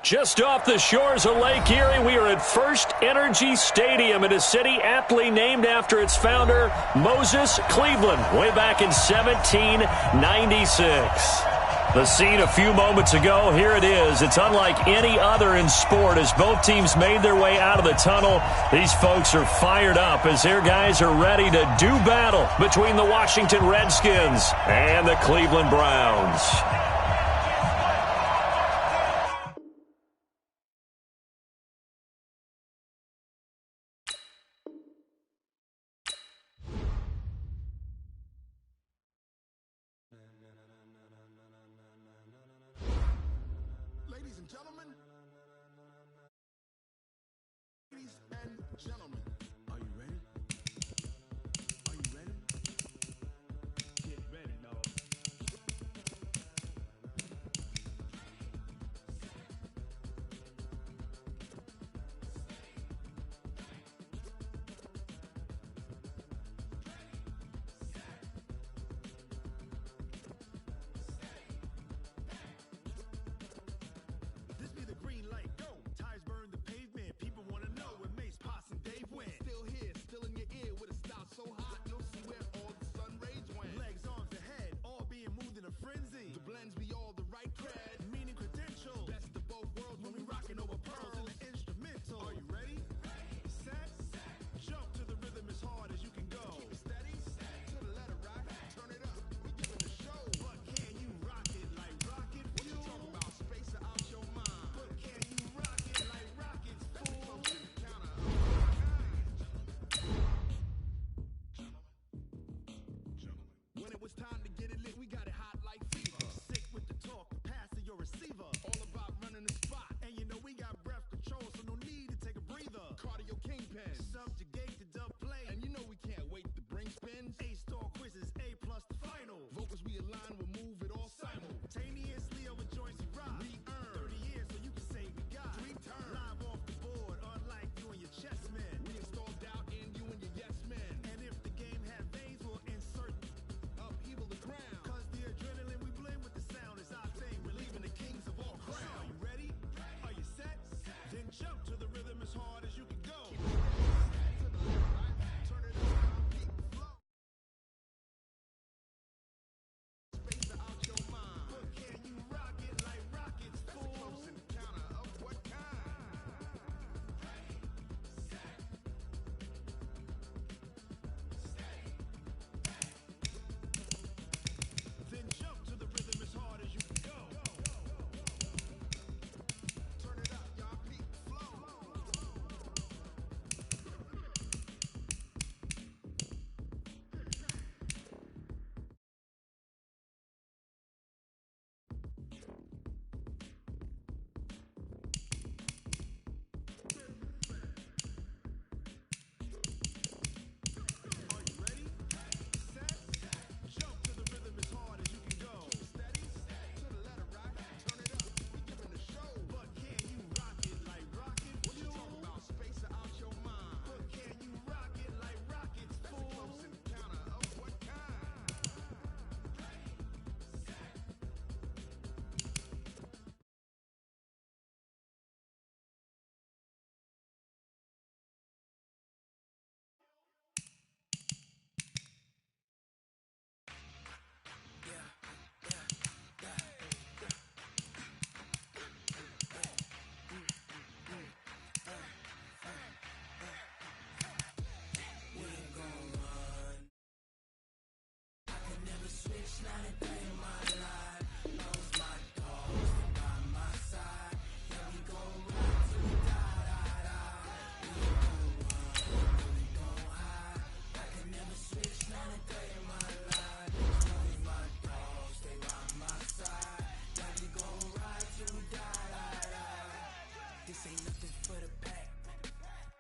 Just off the shores of Lake Erie, we are at First Energy Stadium in a city aptly named after its founder, Moses Cleveland, way back in 1796. The scene a few moments ago, here it is. It's unlike any other in sport as both teams made their way out of the tunnel. These folks are fired up as their guys are ready to do battle between the Washington Redskins and the Cleveland Browns. Ladies and gentlemen, are you ready? Are you ready? Get ready, dog. This be the green light, go. Tires burn the pavement. People want to know where Mace, Potts, and Dave went. Still here, still in your ear with a style so hot, you'll see where all the sun rays went. Legs, arms, ahead, all being moved in a frenzy. The blends be all the right cred, meaning credentials. Best of both worlds when we rocking over pearls in the instrumental. Are you ready? Set, jump to the rhythm as hard as you can go. Keep it steady, to the letter right, turn it up. We giving the show, but can you rock it like rocket fuel? What you talking about? Space out your mind. But can you rock it like rockets, fool? Close to the counter. When it was time to get it lit, we got it hot like fever. Sick with the talk, pass to your receiver. All about running the spot, and you know we got breath control, so no need to take a breather. Cardio kingpin, subjugate the dub play, and you know we can't wait to bring spins. A-star quizzes, A+ the final. Vocals we align, we'll move it all simultaneously over joints we rock. We earn 30 years, so you can say we got 3 turns. Live off the board, unlike you and your chess men. We installed doubt in you and your yes men. And if the game had veins, we'll insert upheaval the ground. Cause the adrenaline we blend with the sound is our thing, relieving the kings of all crowns. So are you ready? Are you set? Then jump to the rhythm as hard as you can go. Keep it to the left, right, turn it up, keep the flow. Space out your mind. But can you rock it like rockets, fool? Close in the counter of what kind? Then jump to the rhythm as hard as you can go. Turn it up, y'all, peak flow. Are you ready? Set, jump to the rhythm as hard as you can go. Keep it steady, to the letter right, turn it up. We giving the show, but can you rock it like rocket fuel? What you talking about? Space out your mind. But can you rock it like rockets, fool? Close in the counter of what kind? This ain't nothing for the pack.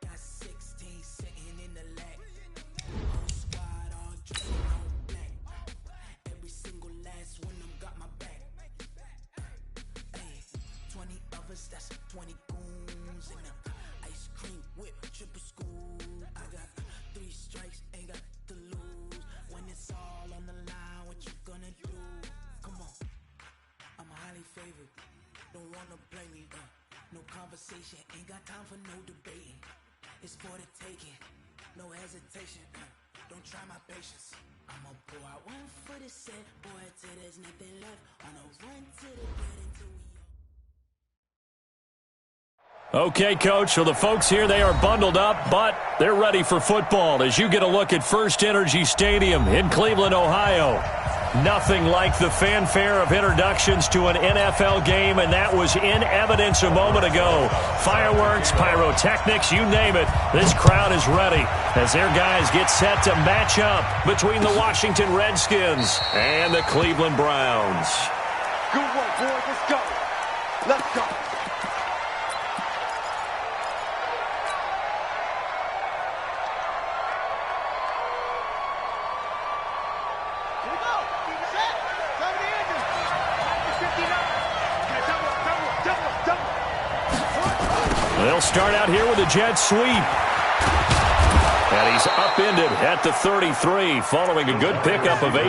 Got 16 sitting in the lap. Whole squad all dressed in all black. Every single last one of them got my back. Hey, 20 of us, that's 20 goons in them. Ice cream whip, triple scoop. I got 3 strikes, ain't got to lose. When it's all on the line, what you gonna do? Come on, I'm highly favored. Don't wanna play me, No conversation, ain't got time for no debating. It's for the taking, no hesitation. Don't try my patience. I'ma pour out one for the set, boy, till there's nothing left. On a run to the bed until we. Okay, Coach, so the folks here, they are bundled up, but they're ready for football as you get a look at First Energy Stadium in Cleveland, Ohio. Nothing like the fanfare of introductions to an NFL game, and that was in evidence a moment ago. Fireworks, pyrotechnics, you name it. This crowd is ready as their guys get set to match up between the Washington Redskins and the Cleveland Browns. Good work, boys. Let's go. Let's go. They'll start out here with a jet sweep. And he's upended at the 33 following a good pickup of 8.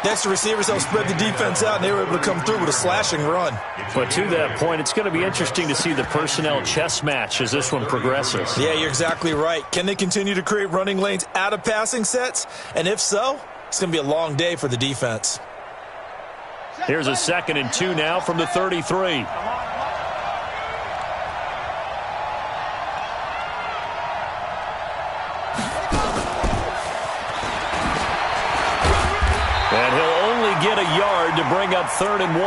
Next to receivers, they'll spread the defense out, and they were able to come through with a slashing run. But to that point, it's going to be interesting to see the personnel chess match as this one progresses. Yeah, you're exactly right. Can they continue to create running lanes out of passing sets? And if so, it's going to be a long day for the defense. Here's a 2nd and 2 now from the 33. And he'll only get a yard to bring up 3rd and 1.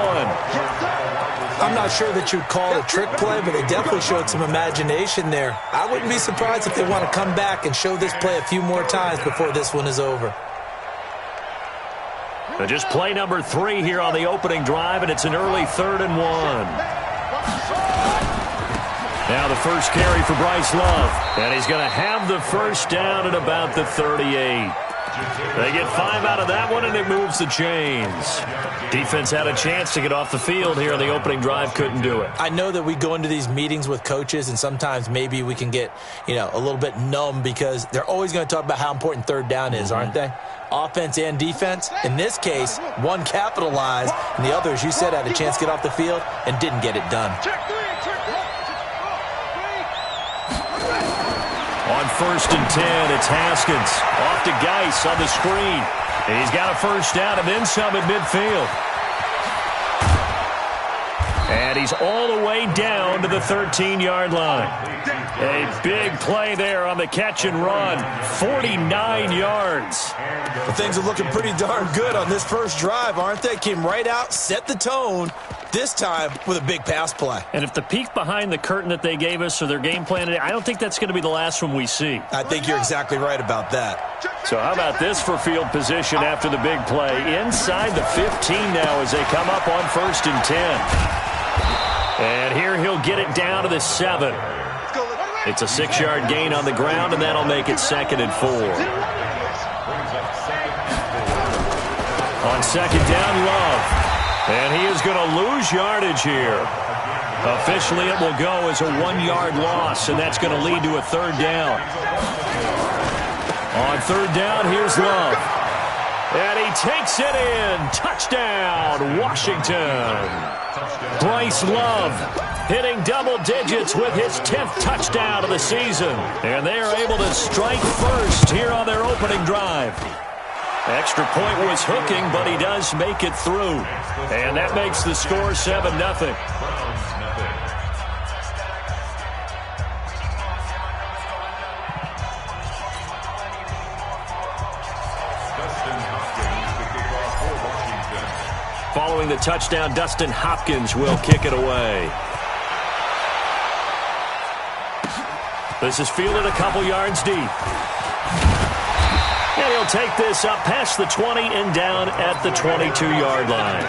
I'm not sure that you'd call it a trick play, but they definitely showed some imagination there. I wouldn't be surprised if they want to come back and show this play a few more times before this one is over. Just play number 3 here on the opening drive, and it's an early 3rd and 1. Now the first carry for Bryce Love, and he's going to have the first down at about the 38. They get 5 out of that one, and it moves the chains. Defense had a chance to get off the field here on the opening drive, couldn't do it. I know that we go into these meetings with coaches, and sometimes maybe we can get, a little bit numb because they're always going to talk about how important 3rd down is, aren't they? Offense and defense. In this case, one capitalized, and the other, as you said, had a chance to get off the field and didn't get it done. On 1st and 10, it's Haskins. Off to Geis on the screen. He's got a first down and then some at midfield. And he's all the way down to the 13-yard line. A big play there on the catch and run. 49 yards. Well, things are looking pretty darn good on this first drive, aren't they? Came right out, set the tone, this time with a big pass play. And if the peek behind the curtain that they gave us or their game plan today, I don't think that's going to be the last one we see. I think you're exactly right about that. So how about this for field position after the big play? Inside the 15 now as they come up on 1st and 10. And here he'll get it down to the 7. It's a 6-yard gain on the ground, and that'll make it 2nd and 4. On 2nd down, Love. And he is going to lose yardage here. Officially, it will go as a 1-yard loss, and that's going to lead to a 3rd down. On 3rd down, here's Love. And he takes it in. Touchdown, Washington. Bryce Love hitting double digits with his 10th touchdown of the season. And they are able to strike first here on their opening drive. Extra point was hooking, but he does make it through. And that makes the score 7-0. Following the touchdown, Dustin Hopkins will kick it away. This is fielded a couple yards deep. And he'll take this up past the 20 and down at the 22-yard line.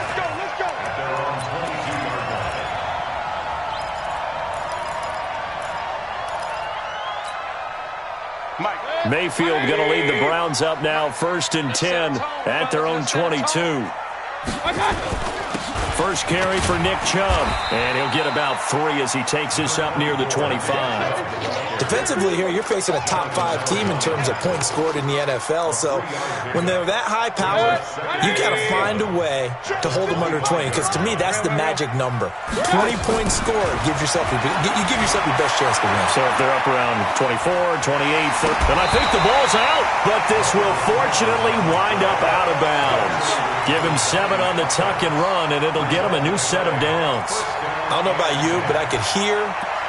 Mayfield going to lead the Browns up now, 1st and 10 at their own 22. First carry for Nick Chubb, and he'll get about 3 as he takes this up near the 25. Defensively here, you're facing a top 5 team in terms of points scored in the NFL. So when they're that high powered, you got to find a way to hold them under 20. Because to me, that's the magic number. 20 points scored, you give yourself your best chance to win. So if they're up around 24, 28, 30, then I think the ball's out. But this will fortunately wind up out of bounds. Give him 7 on the tuck and run, and it'll get him a new set of downs. I don't know about you, but I could hear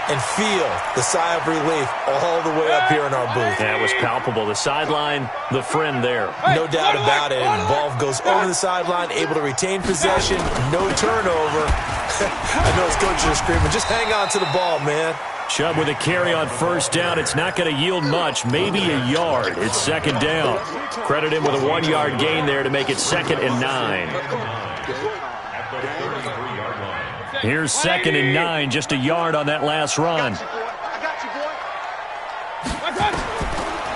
and feel the sigh of relief all the way up here in our booth. That was palpable. The sideline, the friend there. No doubt about it. And Ball goes over the sideline, able to retain possession, no turnover. I know his coaches are screaming, just hang on to the ball, man. Chubb with a carry on first down. It's not going to yield much, maybe a yard. It's second down. Credit him with a 1-yard gain there to make it 2nd and 9. Here's 2nd and 9, just a yard on that last run.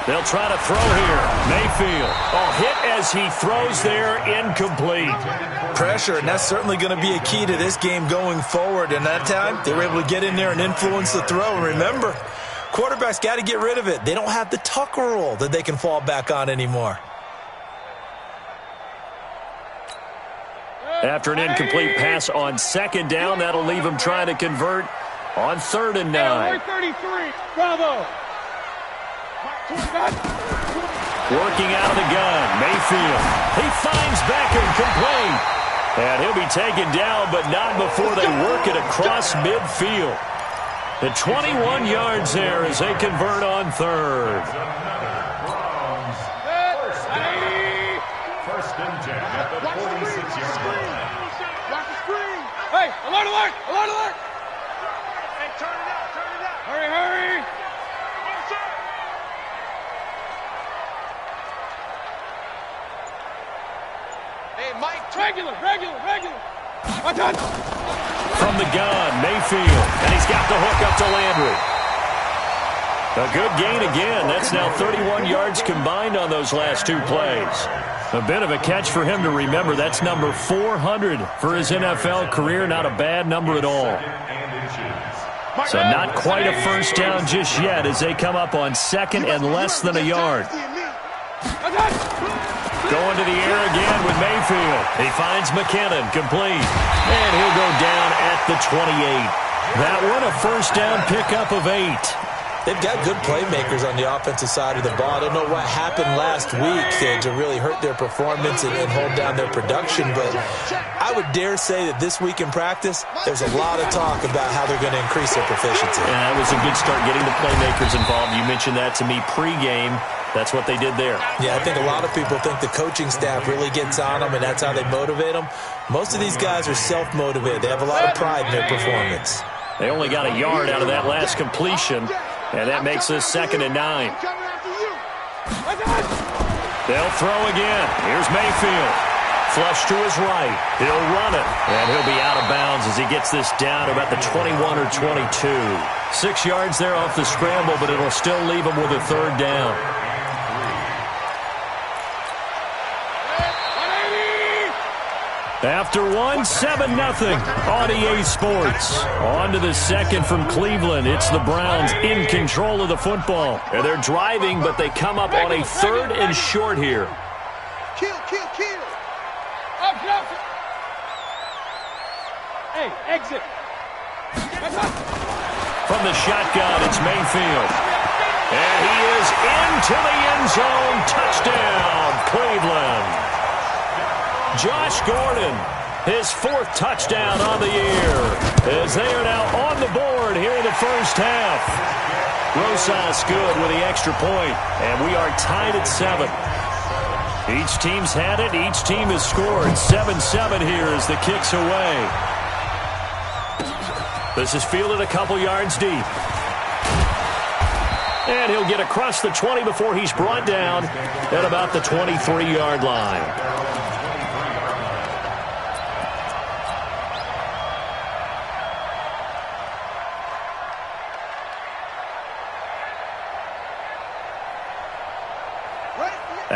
They'll try to throw here. Mayfield. Hit as he throws there, incomplete. Pressure, and that's certainly going to be a key to this game going forward. And that time, they were able to get in there and influence the throw. And remember, quarterbacks got to get rid of it. They don't have the tuck rule that they can fall back on anymore. After an incomplete pass on 2nd down, that'll leave him trying to convert on 3rd and 9. 33, bravo. Working out of the gun, Mayfield. He finds Beckham complete. And he'll be taken down, but not before they work it across midfield. The 21 yards there as they convert on 3rd. First and 10 at the 46-yard line. Watch the screen. Hey, alert, alert, alert, alert. Hey, turn it out, turn it out. Hurry, hurry. Hey, Mike. Regular. Watch out. From the gun, Mayfield. And he's got the hook up to Landry. A good gain again. That's now 31 yards combined on those last 2 plays. A bit of a catch for him to remember. That's number 400 for his NFL career. Not a bad number at all. So not quite a first down just yet as they come up on 2nd and less than a yard. Going to the air again with Mayfield. He finds McKinnon, complete. And he'll go down at the 28. That one a first down pickup of 8. They've got good playmakers on the offensive side of the ball. I don't know what happened last week to really hurt their performance and hold down their production, but I would dare say that this week in practice, there's a lot of talk about how they're going to increase their proficiency. Yeah, that was a good start getting the playmakers involved. You mentioned that to me pregame. That's what they did there. Yeah, I think a lot of people think the coaching staff really gets on them, and that's how they motivate them. Most of these guys are self-motivated. They have a lot of pride in their performance. They only got a yard out of that last completion. And that makes this 2nd and 9. They'll throw again. Here's Mayfield. Flush to his right. He'll run it. And he'll be out of bounds as he gets this down to about the 21 or 22. 6 yards there off the scramble, but it'll still leave him with a 3rd down. After 7-0 on EA Sports. On to the 2nd from Cleveland. It's the Browns in control of the football. And they're driving, but they come up on a 3rd and short here. Kill. Up. Hey, exit. From the shotgun, it's Mayfield. And he is into the end zone. Touchdown, Cleveland. Josh Gordon, his 4th touchdown on the year, as they are now on the board here in the first half. Rosas good with the extra point, and we are tied at 7. Each team's had it. Each team has scored. 7-7 here as the kick's away. This is fielded a couple yards deep. And he'll get across the 20 before he's brought down at about the 23-yard line.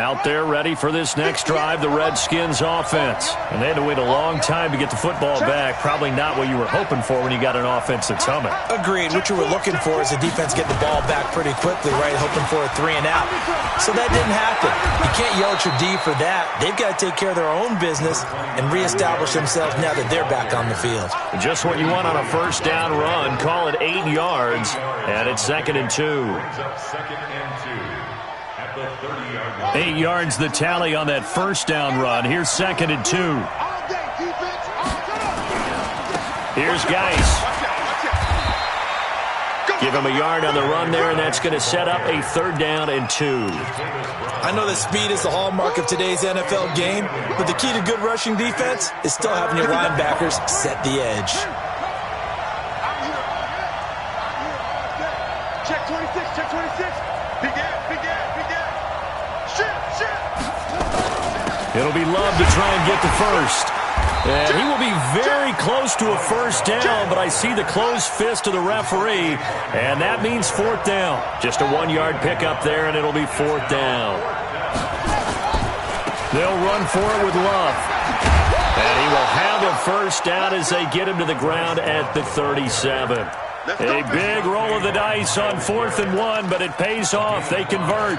Out there ready for this next drive, the Redskins offense. And they had to wait a long time to get the football back. Probably not what you were hoping for when you got an offense that's humming. Agreed. What you were looking for is the defense get the ball back pretty quickly, right? Hoping for a 3 and out. So that didn't happen. You can't yell at your D for that. They've got to take care of their own business and reestablish themselves now that they're back on the field. Just what you want on a first down run. Call it 8 yards, and it's 2nd and 2. 8 yards the tally on that first down run. Here's 2nd and 2. Here's Geis. Give him a yard on the run there, and that's going to set up a 3rd down and 2. I know that speed is the hallmark of today's NFL game, but the key to good rushing defense is still having your linebackers set the edge. Check 26, check 26. Big Ed. It'll be Love to try and get the first. And he will be very close to a first down, but I see the closed fist of the referee, and that means 4th down. Just a 1-yard pickup there, and it'll be 4th down. They'll run for it with Love. And he will have a first down as they get him to the ground at the 37. A big roll of the dice on 4th and 1, but it pays off. They convert.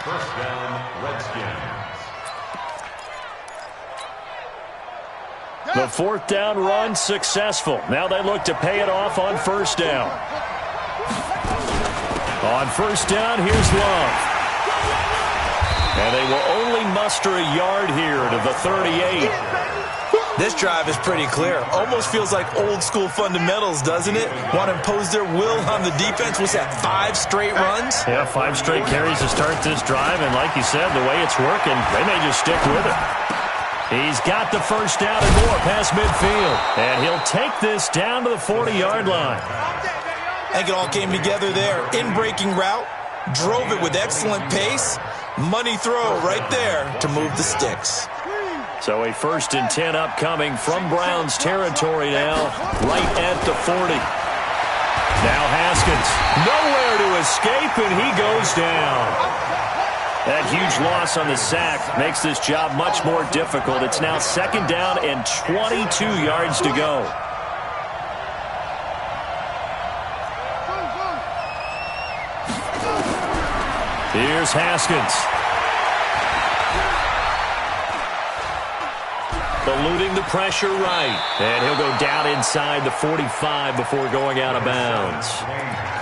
First down, Redskins. The 4th down run successful. Now they look to pay it off on first down. On first down, here's Love. And they will only muster a yard here to the 38. This drive is pretty clear. Almost feels like old school fundamentals, doesn't it? Want to impose their will on the defense. What's that, 5 straight runs? Yeah, 5 straight carries to start this drive. And like you said, the way it's working, they may just stick with it. He's got the first down and more past midfield. And he'll take this down to the 40-yard line. I think it all came together there. In-breaking route, drove it with excellent pace. Money throw right there to move the sticks. So a 1st and 10 upcoming from Browns territory now, right at the 40. Now Haskins, nowhere to escape, and he goes down. That huge loss on the sack makes this job much more difficult. It's now 2nd down and 22 yards to go. Here's Haskins. Eluding the pressure right. And he'll go down inside the 45 before going out of bounds.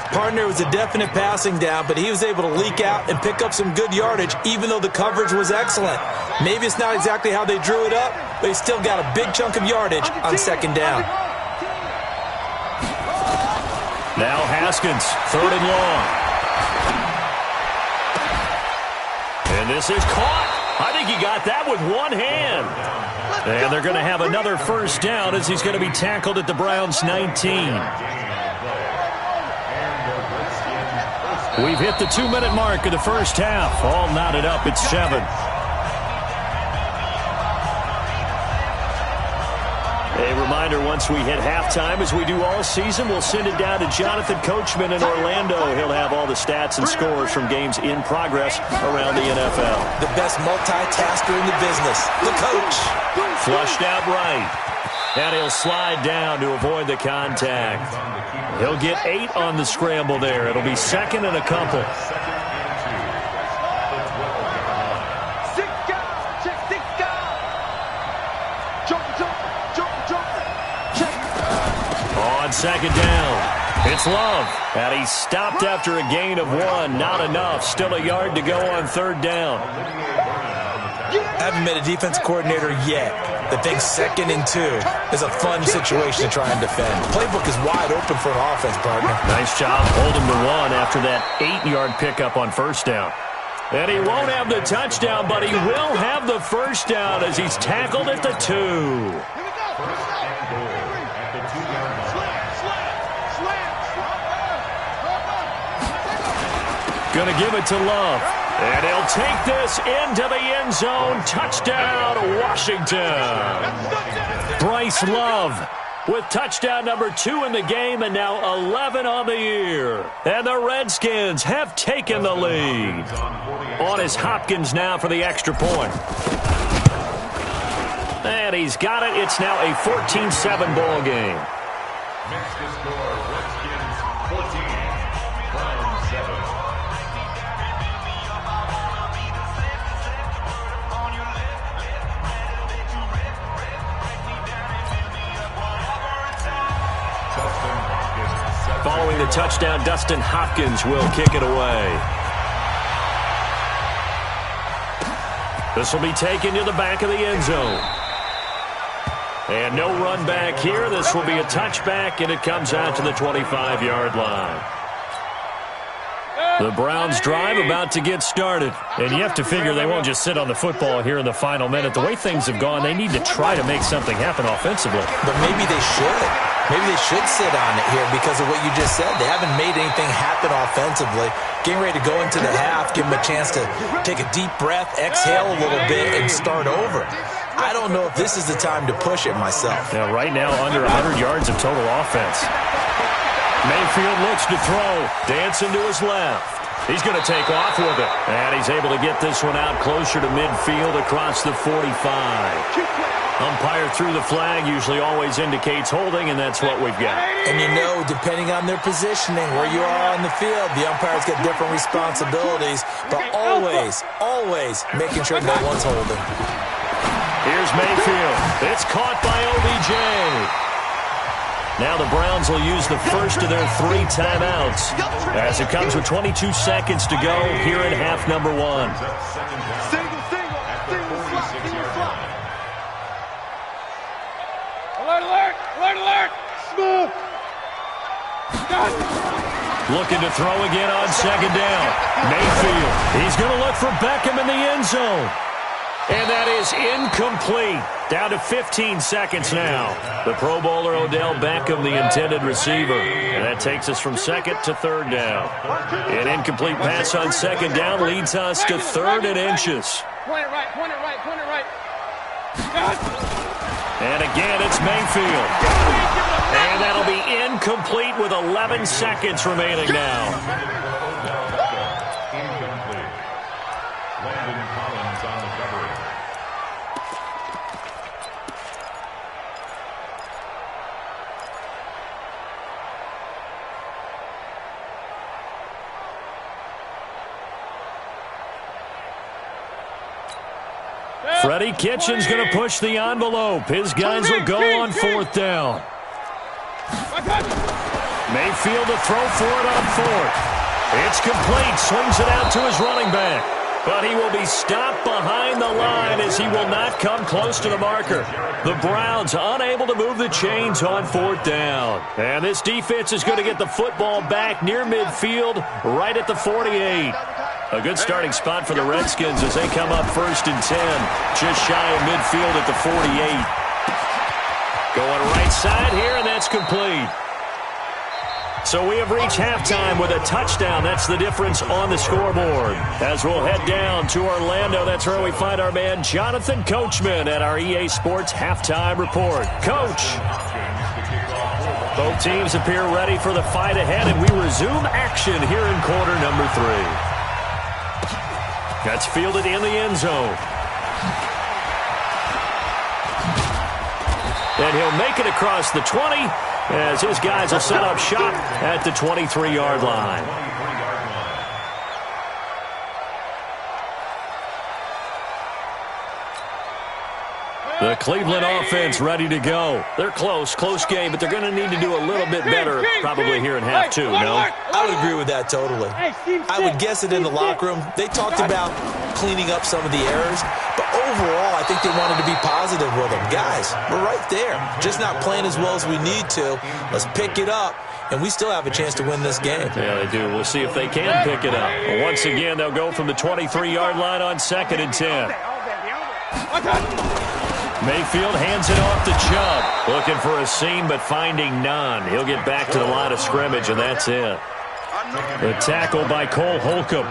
Partner was a definite passing down, but he was able to leak out and pick up some good yardage, even though the coverage was excellent. Maybe it's not exactly how they drew it up, but he still got a big chunk of yardage on 2nd down. Now Haskins, 3rd and long. And this is caught. I think he got that with one hand. And they're going to have another first down as he's going to be tackled at the Browns' 19. We've hit the 2-minute mark of the first half. All knotted up at 7. A reminder, once we hit halftime, as we do all season, we'll send it down to Jonathan Coachman in Orlando. He'll have all the stats and scores from games in progress around the NFL. The best multitasker in the business, the coach. Flushed out right. And he'll slide down to avoid the contact. He'll get 8 on the scramble there. It'll be 2nd and a couple. On 2nd down, it's Love. And he stopped after a gain of 1. Not enough. Still a yard to go on 3rd down. I haven't met a defense coordinator yet that thinks 2nd and 2 is a fun situation to try and defend. The playbook is wide open for an offense, partner. Nice job holding to 1 after that 8-yard pickup on first down. And he won't have the touchdown, but he will have the first down as he's tackled at the 2. Going to give it to Love. And he'll take this into the end zone. Touchdown, Washington. Bryce Love with touchdown number 2 in the game and now 11 on the year. And the Redskins have taken the lead. On is Hopkins now for the extra point. And he's got it. It's now a 14-7 ball game. Next to score, Redskins 14, Browns 7. Following the touchdown, Dustin Hopkins will kick it away. This will be taken to the back of the end zone. And no run back here. This will be a touchback, and it comes out to the 25-yard line. The Browns drive about to get started. And you have to figure they won't just sit on the football here in the final minute. The way things have gone, they need to try to make something happen offensively. But maybe they should. Maybe they should sit on it here because of what you just said. They haven't made anything happen offensively. Getting ready to go into the half, give them a chance to take a deep breath, exhale a little bit, and start over. I don't know if this is the time to push it myself. Now, right now, under 100 yards of total offense. Mayfield looks to throw. Dancing to his left. He's going to take off with it. And he's able to get this one out closer to midfield across the 45. Umpire threw the flag, usually always indicates holding, and that's what we've got. And you know, depending on their positioning, where you are on the field, the umpires get different responsibilities, but always making sure no one's holding. Here's Mayfield. It's caught by OBJ. Now the Browns will use the first of their 3 timeouts as it comes with 22 seconds to go here in half number 1. Alert! Smooth! Looking to throw again on second down. Mayfield. He's going to look for Beckham in the end zone. And that is incomplete. Down to 15 seconds now. The Pro Bowler Odell Beckham, the intended receiver. And that takes us from second to third down. An incomplete pass on second down leads us to 3rd and inches. Point it right. And again, it's Mayfield. And that'll be incomplete with 11 seconds remaining now. Incomplete. Landon Collins on the coverage. Freddie Kitchen's going to push the envelope. His guys will go on 4th down. Mayfield to throw for it on 4th. It's complete. Swings it out to his running back. But he will be stopped behind the line as he will not come close to the marker. The Browns unable to move the chains on 4th down. And this defense is going to get the football back near midfield right at the 48. A good starting spot for the Redskins as they come up 1st and 10. Just shy of midfield at the 48. Going right side here, and that's complete. So we have reached halftime with a touchdown. That's the difference on the scoreboard. As we'll head down to Orlando, that's where we find our man Jonathan Coachman at our EA Sports Halftime Report. Coach. Both teams appear ready for the fight ahead, and we resume action here in quarter number 3. That's fielded in the end zone. And he'll make it across the 20 as his guys will set up shop at the 23-yard line. The Cleveland offense ready to go. They're close game, but they're going to need to do a little bit better probably here in half 2, no? I would agree with that totally. I would guess it in the locker room. They talked about cleaning up some of the errors, but overall, I think they wanted to be positive with them. Guys, we're right there. Just not playing as well as we need to. Let's pick it up, and we still have a chance to win this game. Yeah, they do. We'll see if they can pick it up. But once again, they'll go from the 23-yard line on 2nd and 10. Mayfield hands it off to Chubb. Looking for a seam, but finding none. He'll get back to the line of scrimmage, and that's it. The tackle by Cole Holcomb.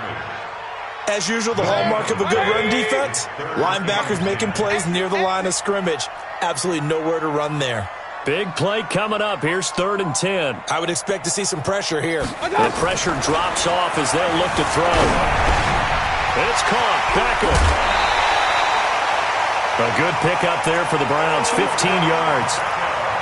As usual, the hallmark of a good run defense, linebackers making plays near the line of scrimmage. Absolutely nowhere to run there. Big play coming up. Here's 3rd and 10. I would expect to see some pressure here. The pressure drops off as they'll look to throw. It's caught. Beckham. A good pickup there for the Browns. 15 yards.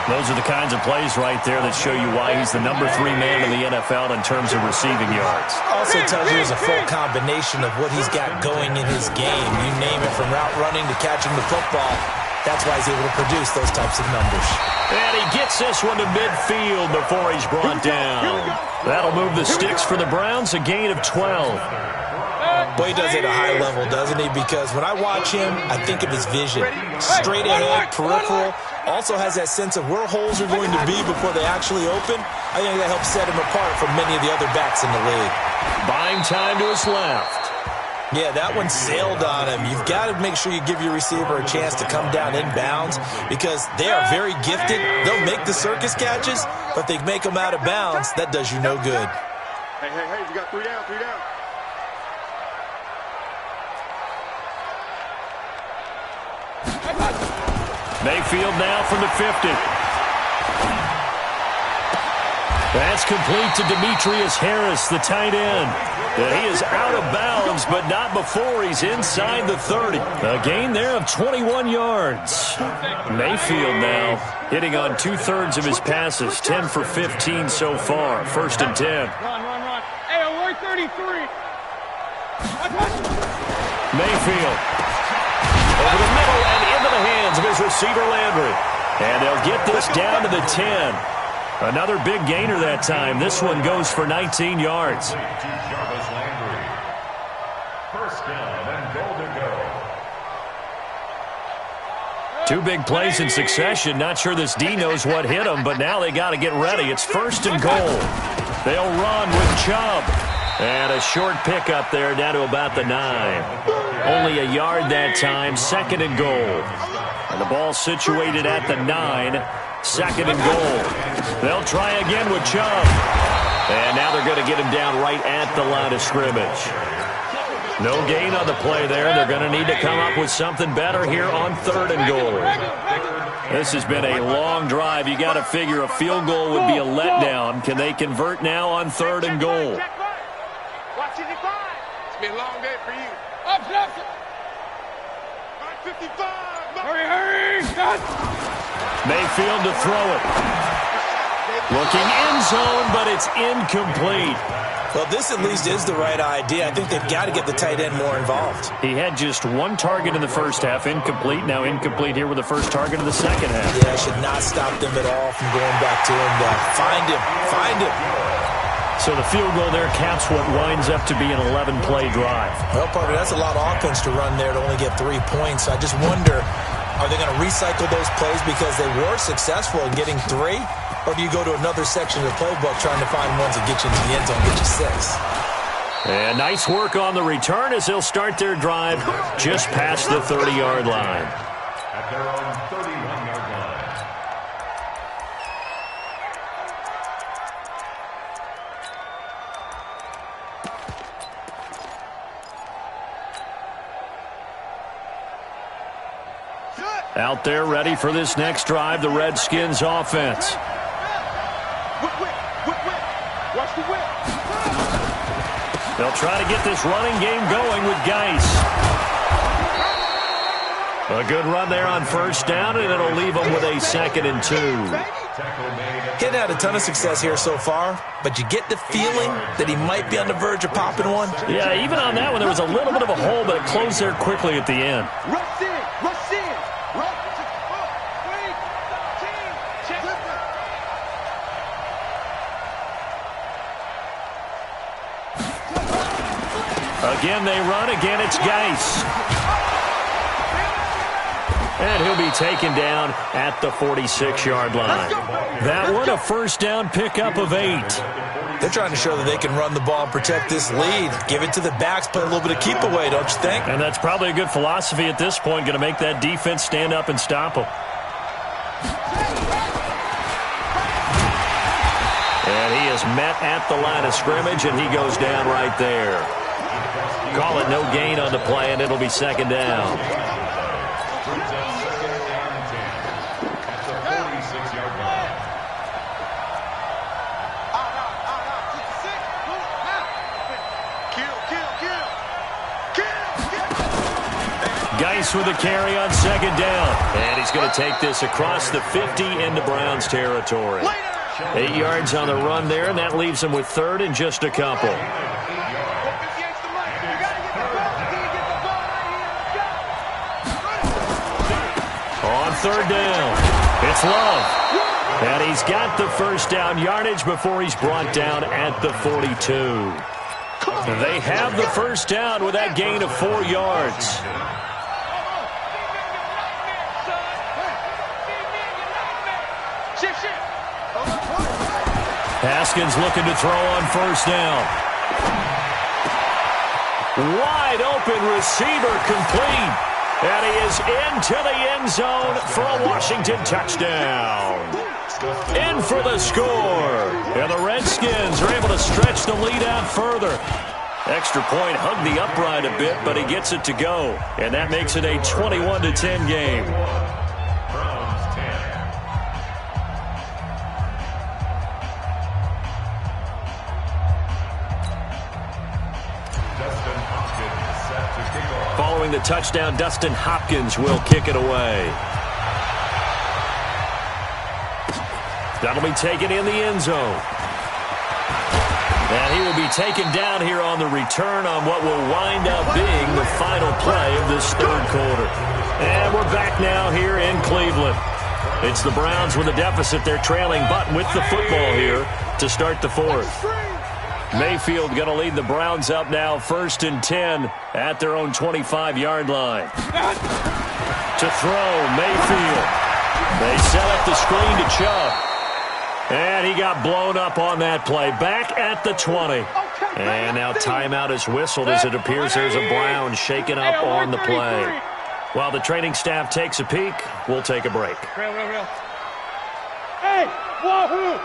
Those are the kinds of plays right there that show you why he's the number 3 man in the NFL in terms of receiving yards. Also tells you there's a full combination of what he's got going in his game. You name it, from route running to catching the football. That's why he's able to produce those types of numbers. And he gets this one to midfield before he's brought down. That'll move the sticks for the Browns, a gain of 12. Boy, he does it at a high level, doesn't he? Because when I watch him, I think of his vision. Straight ahead, peripheral. Also has that sense of where holes are going to be before they actually open. I think that helps set him apart from many of the other backs in the league. Buying time to his left. Yeah, that one sailed on him. You've got to make sure you give your receiver a chance to come down inbounds because they are very gifted. They'll make the circus catches, but they make them out of bounds. That does you no good. Hey, you got 3 down, 3 down. Mayfield now from the 50. That's complete to Demetrius Harris, the tight end. And he is out of bounds, but not before he's inside the 30. A gain there of 21 yards. Mayfield now hitting on 2/3 of his passes, 10 for 15 so far. 1st and 10. Run. Hey, alert 33. Mayfield over the middle and into the hands of his receiver Landry. And they'll get this down to the 10. Another big gainer that time. This one goes for 19 yards. First down and goal to go. 2 big plays in succession. Not sure this D knows what hit him, but now they got to get ready. It's 1st and goal. They'll run with Chubb. And a short pickup there down to about the 9. Only a yard that time. 2nd and goal. And the ball situated at the 9. 2nd and goal. They'll try again with Chubb. And now they're going to get him down right at the line of scrimmage. No gain on the play there. They're going to need to come up with something better here on 3rd and goal. This has been a long drive. You got to figure a field goal would be a letdown. Can they convert now on 3rd and goal? Watch it, it's been a long day for you. Up, 55. Hurry. Mayfield to throw it. Looking end zone, but it's incomplete. Well, this at least is the right idea. I think they've got to get the tight end more involved. He had just 1 target in the first half, incomplete. Now incomplete here with the first target in the second half. Yeah, should not stop them at all from going back to him. Find him. So the field goal there caps what winds up to be an 11-play drive. Well, Parker, that's a lot of offense to run there to only get 3 points. I just wonder, are they going to recycle those plays because they were successful in getting 3? Or do you go to another section of the playbook trying to find ones that get you into the end zone, get you 6? And nice work on the return as they'll start their drive just past the 30-yard line. At their own 31-yard line. Out there ready for this next drive, the Redskins offense. Watch the whip. They'll try to get this running game going with Geis. A good run there on 1st down, and it'll leave them with a 2nd and 2. Getting had a ton of success here so far, but you get the feeling that he might be on the verge of popping one. Yeah, even on that one, there was a little bit of a hole, but it closed there quickly at the end. Rush in. Again, they run. Again, it's Geis. And he'll be taken down at the 46-yard line. That one, a 1st down pickup of 8. They're trying to show that they can run the ball and protect this lead. Give it to the backs, play a little bit of keep away, don't you think? And that's probably a good philosophy at this point, going to make that defense stand up and stop them. And he is met at the line of scrimmage, and he goes down right there. Call it no gain on the play, and it'll be 2nd down. At the 46-yard line. Rice with a carry on second down. And he's going to take this across the 50 into Browns territory. 8 yards on the run there, and that leaves him with third and just a couple. On third down, it's Love. And he's got the first down yardage before he's brought down at the 42. They have the first down with that gain of 4 yards. Haskins looking to throw on first down. Wide open receiver complete. And he is into the end zone for a Washington touchdown. In for the score. And the Redskins are able to stretch the lead out further. Extra point hugged the upright a bit, but he gets it to go. And that makes it a 21-10 game. Following the touchdown, Dustin Hopkins will kick it away. That'll be taken in the end zone. And he will be taken down here on the return on what will wind up being the final play of this third quarter. And we're back now here in Cleveland. It's the Browns with a deficit. They're trailing, but with the football here to start the fourth. Mayfield going to lead the Browns up now, 1st and 10 at their own 25-yard line. To throw, Mayfield. They set up the screen to Chubb. And he got blown up on that play. Back at the 20. And now timeout is whistled as it appears there's a Brown shaken up on the play. While the training staff takes a peek, we'll take a break. Hey, wahoo!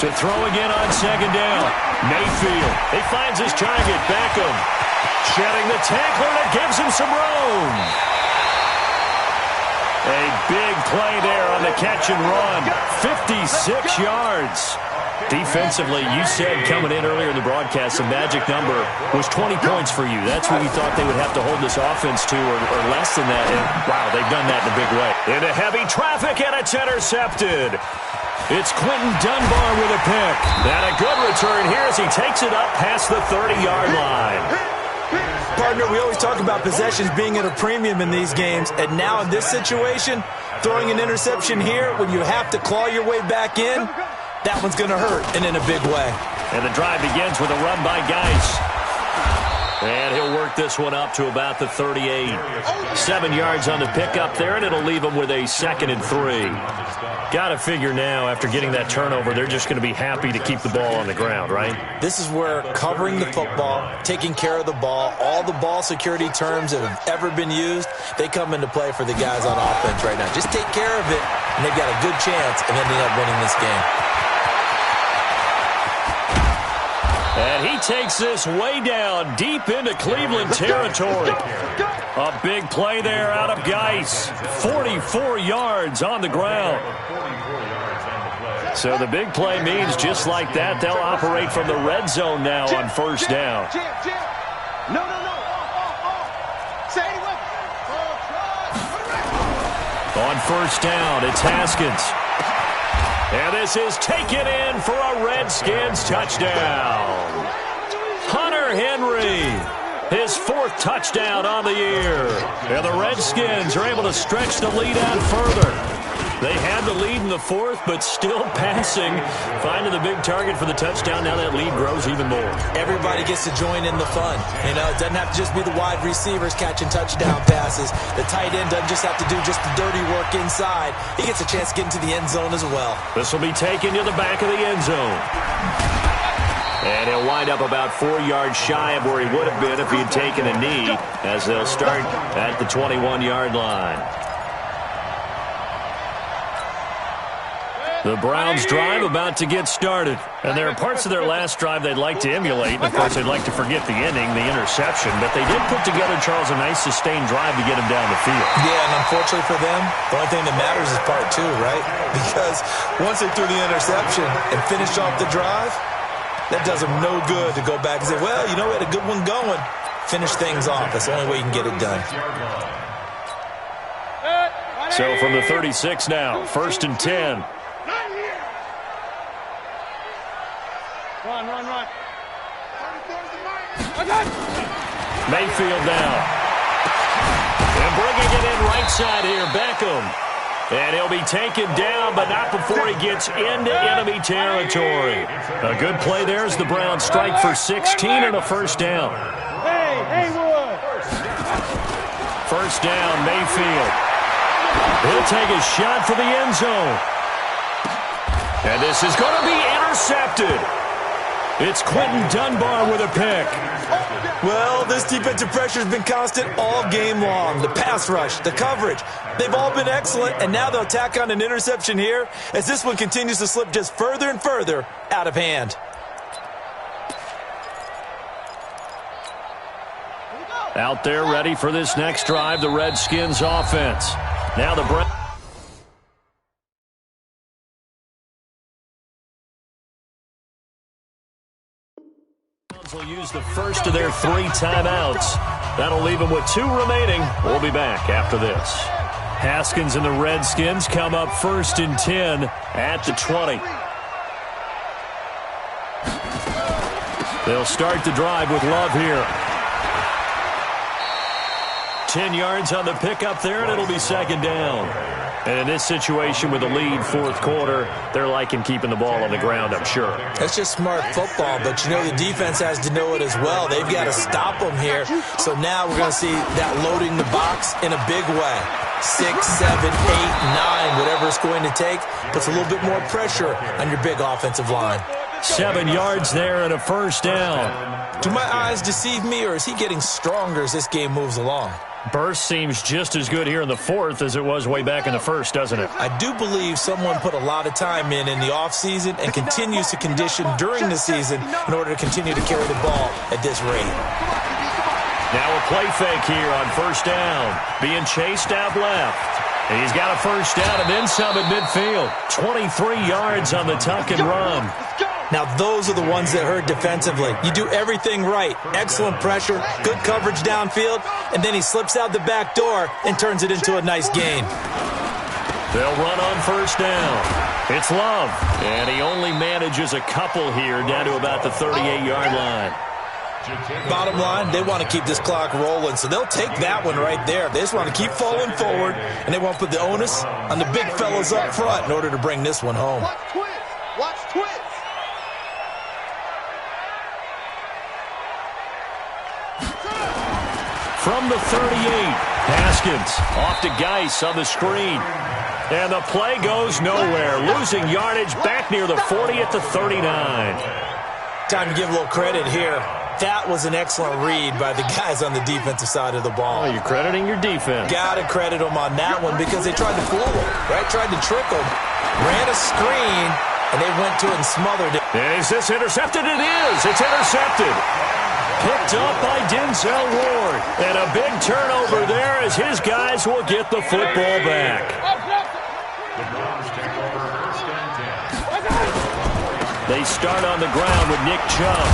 To throw again on second down. Mayfield. He finds his target. Beckham. Shedding the tackler that gives him some room. A big play there on the catch and run. 56 yards. Defensively, you said coming in earlier in the broadcast, the magic number was 20 points for you. That's what you thought they would have to hold this offense to, or less than that. And, wow, they've done that in a big way. Into heavy traffic, and it's intercepted. It's Quentin Dunbar with a pick. And a good return here as he takes it up past the 30-yard line. Partner, we always talk about possessions being at a premium in these games, and now in this situation, throwing an interception here when you have to claw your way back in, that one's going to hurt, and in a big way. And the drive begins with a run by Geis. And he'll work this one up to about the 38. 7 yards on the pickup there, and it'll leave him with a 2nd and 3. Got to figure now, after getting that turnover, they're just going to be happy to keep the ball on the ground, right? This is where covering the football, taking care of the ball, all the ball security terms that have ever been used, they come into play for the guys on offense right now. Just take care of it, and they've got a good chance of ending up winning this game. And he takes this way down, deep into Cleveland territory. A big play there out of Geis. 44 yards on the ground. So the big play means just like that, they'll operate from the red zone now on first down. No. Say On first down, it's Haskins. And this is taken in for a Redskins touchdown. Hunter Henry, his 4th touchdown on the year. And the Redskins are able to stretch the lead out further. They had the lead in the 4th, but still passing, finding the big target for the touchdown. Now that lead grows even more. Everybody gets to join in the fun. You know, it doesn't have to just be the wide receivers catching touchdown passes. The tight end doesn't just have to do just the dirty work inside. He gets a chance to get into the end zone as well. This will be taken to the back of the end zone. And he'll wind up about 4 yards shy of where he would have been if he had taken a knee, as they'll start at the 21-yard line. The Browns drive about to get started. And there are parts of their last drive they'd like to emulate. And, of course, they'd like to forget the ending, the interception. But they did put together, Charles, a nice sustained drive to get him down the field. Yeah, and unfortunately for them, the only thing that matters is part 2, right? Because once they threw the interception and finished off the drive, that does them no good to go back and say, well, you know, we had a good one going. finish things off. That's the only way you can get it done. So from the 36 now, 1st and 10. Run. Mayfield now. And bringing it in right side here, Beckham. And he'll be taken down, but not before he gets into enemy territory. A good play there as the Browns strike for 16 and a first down. First down, Mayfield. He'll take a shot for the end zone. And this is going to be intercepted. It's Quentin Dunbar with a pick. Well, this defensive pressure has been constant all game long. The pass rush, the coverage, they've all been excellent, and now they'll tack on an interception here as this one continues to slip just further and further out of hand. Out there ready for this next drive, the Redskins offense. Now the Browns will use the first of their 3 timeouts. That'll leave them with 2 remaining. We'll be back after this. Haskins and the Redskins come up 1st and 10 at the 20. They'll start the drive with Love here. 10 yards on the pickup there, and it'll be 2nd down. And in this situation with a lead 4th quarter, they're liking keeping the ball on the ground, I'm sure. That's just smart football, but you know the defense has to know it as well. They've got to stop them here. So now we're going to see that loading the box in a big way. 6, 7, 8, 9, whatever it's going to take, puts a little bit more pressure on your big offensive line. 7 yards there and a first down. Do my eyes deceive me, or is he getting stronger as this game moves along? Burst seems just as good here in the 4th as it was way back in the 1st, doesn't it? I do believe someone put a lot of time in the offseason and continues to condition during the season in order to continue to carry the ball at this rate. Now a play fake here on first down. Being chased out left. And he's got a first down and then some at midfield. 23 yards on the tuck and run. Now, those are the ones that hurt defensively. You do everything right. Excellent pressure, good coverage downfield, and then he slips out the back door and turns it into a nice gain. They'll run on first down. It's Love, and he only manages a couple here down to about the 38-yard line. Bottom line, they want to keep this clock rolling, so they'll take that one right there. They just want to keep falling forward, and they want to put the onus on the big fellas up front in order to bring this one home. Watch twins. From the 38, Haskins off to Geis on the screen. And the play goes nowhere. Losing yardage back near the 40 at the 39. Time to give a little credit here. That was an excellent read by the guys on the defensive side of the ball. Oh, you're crediting your defense. Got to credit them on that one because they tried to fool them, right? Tried to trick them. Ran a screen, and they went to it and smothered it. Is this intercepted? It is. It's intercepted. Picked up by Denzel Ward. And a big turnover there as his guys will get the football back. The Browns take over 1st and 10. They start on the ground with Nick Chubb.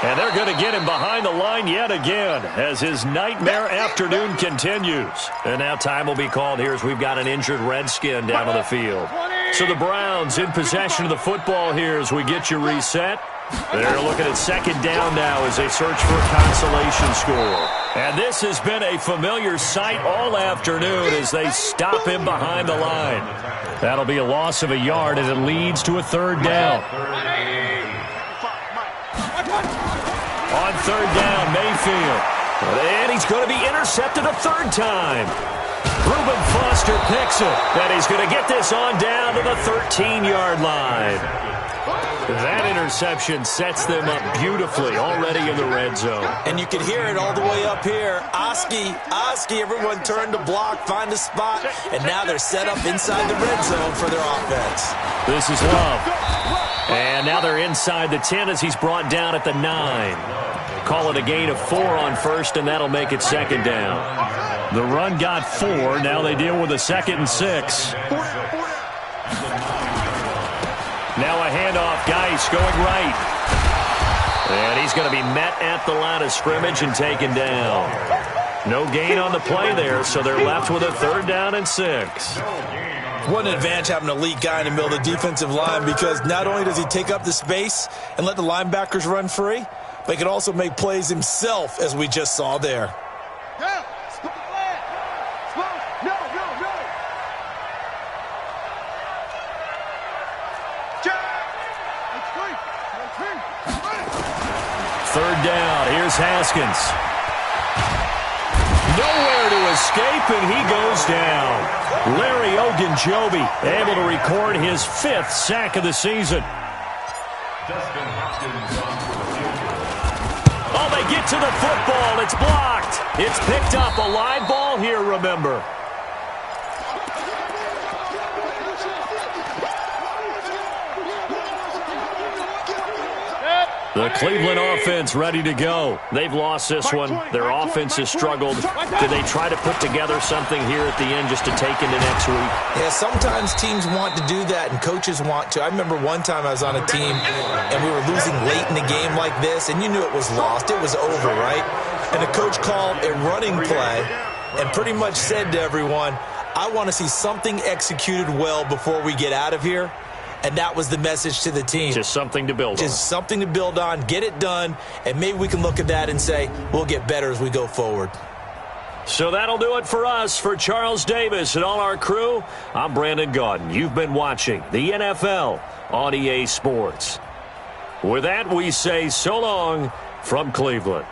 And they're going to get him behind the line yet again as his nightmare afternoon continues. And now time will be called here as we've got an injured Redskin down on the field. So the Browns in possession of the football here as we get you reset. They're looking at 2nd down now as they search for a consolation score. And this has been a familiar sight all afternoon as they stop him behind the line. That'll be a loss of a yard and it leads to a 3rd down. On 3rd down, Mayfield. And he's going to be intercepted a 3rd time. Reuben Foster picks it. And he's going to get this on down to the 13-yard line. That interception sets them up beautifully already in the red zone. And you can hear it all the way up here. Oski, everyone turned to block, find a spot, and now they're set up inside the red zone for their offense. This is Love. And now they're inside the 10 as he's brought down at the 9. Call it a gain of 4 on first, and that'll make it 2nd down. The run got 4. Now they deal with a 2nd and 6. Now a handoff. Geis going right. And he's going to be met at the line of scrimmage and taken down. No gain on the play there, so they're left with a 3rd down and 6. What an advantage having an elite guy in the middle of the defensive line, because not only does he take up the space and let the linebackers run free, but he can also make plays himself, as we just saw there. Third down. Here's Haskins. Nowhere to escape, and he goes down. Larry Ogunjobi able to record his 5th sack of the season. Oh, they get to the football. It's blocked. It's picked up. A live ball here, remember. The Cleveland offense ready to go. They've lost this one. Their offense has struggled. Do they try to put together something here at the end just to take into next week? Yeah, sometimes teams want to do that and coaches want to. I remember one time I was on a team and we were losing late in the game like this, and you knew it was lost. It was over, right? And the coach called a running play and pretty much said to everyone, I want to see something executed well before we get out of here. And that was the message to the team. Just something to build on. Just something to build on, get it done, and maybe we can look at that and say, we'll get better as we go forward. So that'll do it for us. For Charles Davis and all our crew, I'm Brandon Gaudin. You've been watching the NFL on EA Sports. With that, we say so long from Cleveland.